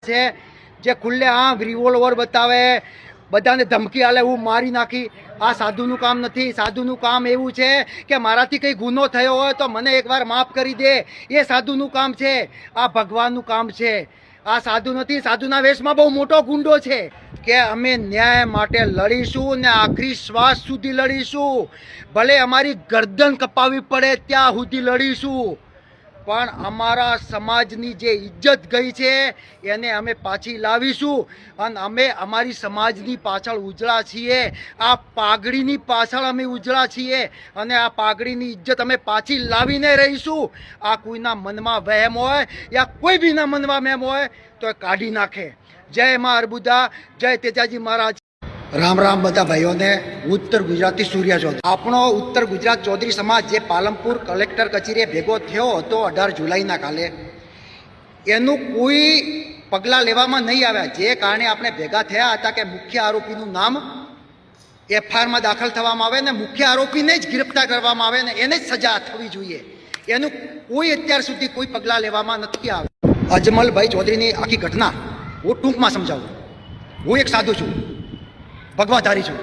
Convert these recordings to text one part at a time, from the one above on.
છે જે ખુલ્લે આમ રિવોલ્વર બતાવે, બધાને ધમકી આલે હું મારી નાખી. આ સાધુનું કામ નથી. સાધુનું કામ એવું છે કે મારાથી કંઈ ગુનો થયો હોય તો મને એકવાર માફ કરી દે, એ સાધુનું કામ છે. આ ભગવાનનું કામ છે. આ સાધુ નથી. સાધુના વેશમાં બહુ મોટો ગુંડો છે કે અમે ન્યાય માટે લડીશું ને આખરી શ્વાસ સુધી લડીશું. ભલે અમારી ગરદન કપાવી પડે ત્યાં સુધી લડીશું, પણ અમારા સમાજની જે ઇજ્જત ગઈ છે એને અમે પાછી લાવીશું. અને અમે અમારી સમાજની પાછળ ઉજળા છીએ. આ પાઘડીની પાછળ અમે ઉજળા છીએ અને આ પાઘડીની ઇજ્જત અમે પાછી લાવીને રહીશું. આ કોઈના મનમાં વહેમ હોય યા કોઈ બીના મનમાં વહેમ હોય તો એ કાઢી નાખે. જય મા અર્બુદા, જય તેજાજી મહારાજ. રામ રામ બધા ભાઈઓને. ઉત્તર ગુજરાતી સૂર્ય ચૌધરી, આપણો ઉત્તર ગુજરાત ચૌધરી સમાજ જે પાલનપુર કલેક્ટર કચેરીએ ભેગો થયો હતો 18 જુલાઈના કાલે, એનું કોઈ પગલાં લેવામાં નહીં આવ્યા. જે કારણે આપણે ભેગા થયા હતા કે મુખ્ય આરોપીનું નામ એફઆઈઆરમાં દાખલ થવામાં આવે ને મુખ્ય આરોપીને જ ગિરફ્તાર કરવામાં આવે ને એને જ સજા થવી જોઈએ. એનું કોઈ અત્યાર સુધી કોઈ પગલાં લેવામાં નથી આવ્યા. અજમલભાઈ ચૌધરીની આખી ઘટના હું ટૂંકમાં સમજાવું. હું એક સાધુ છું, ભગવાધારી છું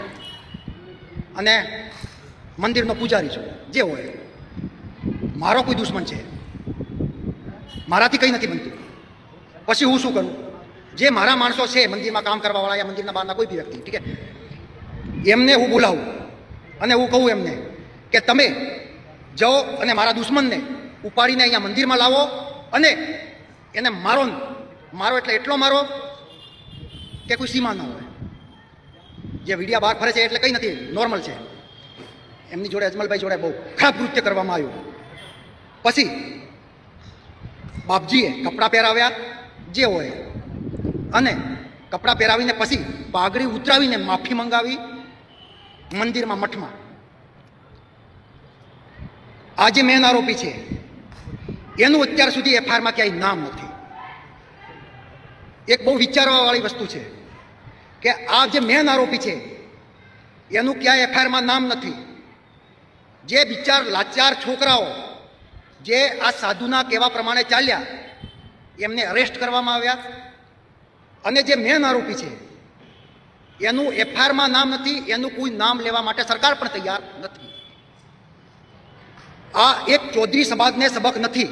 અને મંદિરનો પૂજારી છું. જે હોય, મારો કોઈ દુશ્મન છે, મારાથી કંઈ નથી બનતું. પછી હું શું કરું? જે મારા માણસો છે મંદિરમાં કામ કરવાવાળા યા મંદિરના બહારના કોઈ બી વ્યક્તિ, ઠીક છે, એમને હું બોલાવું અને હું કહું એમને કે તમે જાઓ અને મારા દુશ્મનને ઉપાડીને અહીંયા મંદિરમાં લાવો અને એને મારો. મારો એટલે એટલો મારો કે કોઈ સીમા ન હોય. જે વિડીયા બહાર ફરે છે એટલે કંઈ નથી, નોર્મલ છે. એમની જોડે અજમલભાઈ જોડે બહુ ખરાબ કૃત્ય કરવામાં આવ્યું. પછી બાપજીએ કપડાં પહેરાવ્યા, જે હોય, અને કપડાં પહેરાવીને પછી પાઘડી ઉતરાવીને માફી મંગાવી મંદિરમાં, મઠમાં. આ જે મેન આરોપી છે એનું અત્યાર સુધી એફઆઈઆરમાં ક્યાંય નામ નથી. એક બહુ વિચારવાવાળી વસ્તુ છે કે આ જે મેન આરોપી છે એનું ક્યાંય એફઆઈઆરમાં નામ નથી. જે બિચાર લાચાર છોકરાઓ જે આ સાધુના કહેવા પ્રમાણે ચાલ્યા એમને અરેસ્ટ કરવામાં આવ્યા. અને જે મેન આરોપી છે એનું એફઆઈઆરમાં નામ નથી. એનું કોઈ નામ લેવા માટે સરકાર પણ તૈયાર નથી. આ એક ચૌધરી સમાજને સબક નથી,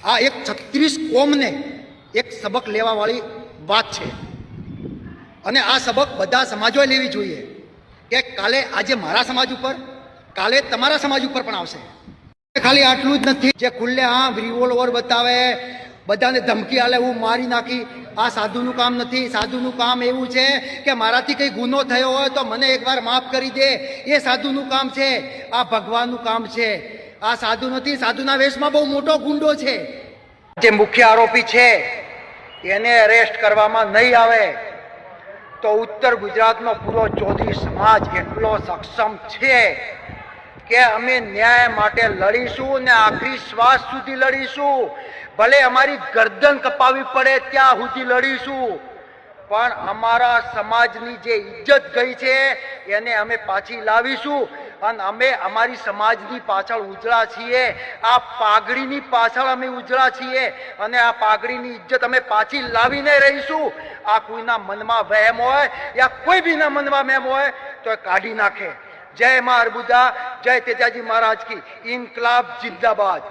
આ એક 36 કોમને એક સબક લેવાવાળી વાત છે. અને આ સબક બધા સમાજોએ લેવી જોઈએ કે કાલે આજે મારા સમાજ ઉપર, કાલે તમારા સમાજ ઉપર પણ આવશે. ખાલી આટલું જ નથી. જે ખુલ્લે આમ રિવોલ્વર બતાવે, બધાને ધમકી આલે હું મારી નાખી. આ સાધુનું કામ નથી. સાધુનું કામ એવું છે કે મારાથી કંઈ ગુનો થયો હોય તો મને એકવાર માફ કરી દે, એ સાધુનું કામ છે. આ ભગવાનનું કામ છે. આ સાધુ નથી. સાધુના વેશમાં બહુ મોટો ગુંડો છે. જે મુખ્ય આરોપી છે એને અરેસ્ટ કરવામાં નહીં આવે તો ઉત્તર ગુજરાતનો પૂરો ચૌધરી સમાજ એટલો સક્ષમ છે કે અમે ન્યાય માટે લડીશું ને આખરી શ્વાસ સુધી લડીશું. ભલે અમારી ગરદન કપાવી પડે ત્યાં સુધી લડીશું, પણ અમારા સમાજની જે ઇજ્જત ગઈ છે એને અમે પાછી લાવીશું. અને અમે અમારી સમાજની પાછળ ઉજળા છીએ. આ પાઘડીની પાછળ અમે ઉજળા છીએ અને આ પાઘડીની ઇજ્જત અમે પાછી લાવીને રહીશું. આ કોઈના મનમાં વહેમ હોય યા કોઈ બીના મનમાં વહેમ હોય તો એ કાઢી નાખે. જય મા અર્બુદા, જય તેજાજી મહારાજ કી. ઇન્કલાબ જિંદાબાદ.